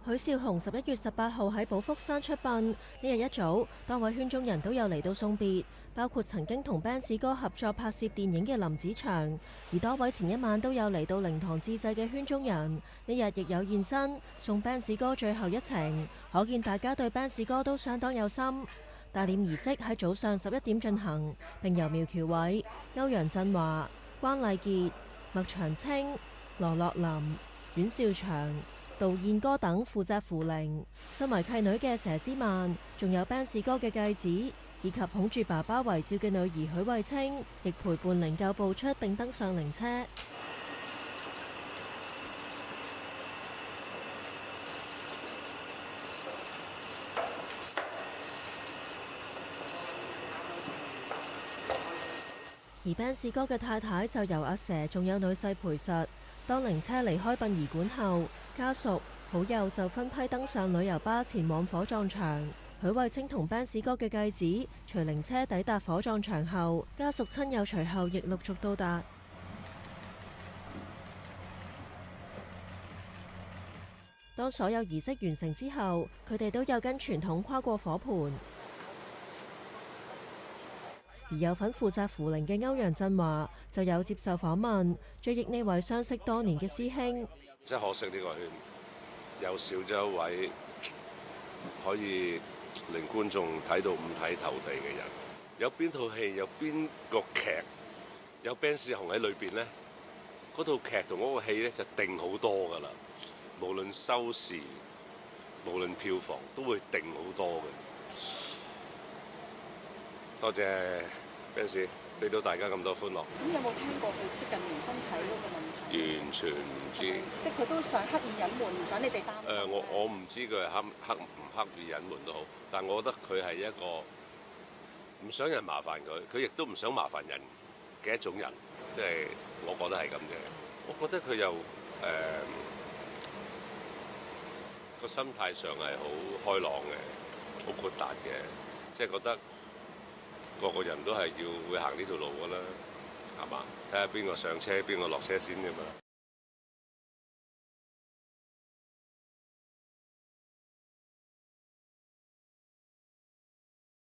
許紹雄11月18號喺寶福山出殯，呢日一早，多位圈中人都有嚟到送別，包括曾經同 Benz 哥合作拍攝電影嘅林子祥，而多位前一晚都有嚟到靈堂致祭嘅圈中人，呢日亦有現身送 Benz 哥最後一程，可見大家對 Benz 哥都相當有心。大殮儀式喺早上11點進行，並由苗僑偉、歐陽震華、關禮傑、麥長青、羅樂林、阮兆祥、杜燕歌等負責扶靈，身為契女嘅佘詩曼，仲有 Benz 哥嘅繼子，以及捧住爸爸遺照嘅女兒許慧清，亦陪伴靈柩步出並登上靈車。而 Benz 哥嘅太太就由阿佘仲有女婿陪實。當靈車離開殯儀館後，家屬好友就分批登上旅遊巴前往火葬場。許慧清同 Benz 哥嘅繼子隨靈車抵達火葬場後，家屬親友隨後亦陸續到達。當所有儀式完成之後，佢哋都有跟傳統跨過火盆。而有份負責扶靈嘅歐陽震華就有接受訪問，追憶呢位相識多年嘅師兄。真可惜呢個圈又少咗一位可以令觀眾睇到五體投地嘅人。有邊套戲有邊個劇有 Benz 雄喺裏邊呢？嗰套劇同嗰個戲呢就定好多㗎啦。無論收視，無論票房，都會定好多嘅。多謝 Benz 俾到大家咁多歡樂。咁有冇聽過佢即近年身體嗰個問題？完全唔知。即佢都想刻意隱瞞，唔想你哋擔心。我唔知佢係刻意隱瞞都好，但我覺得佢係一個唔想人麻煩佢，佢亦都唔想麻煩人嘅一種人。即係我覺得係咁嘅。我覺得佢又個心態上係好開朗嘅，好豁達嘅，即係覺得個個人都係要會行呢條路㗎啦，係嘛？睇下邊個上車，邊個落車先㗎嘛。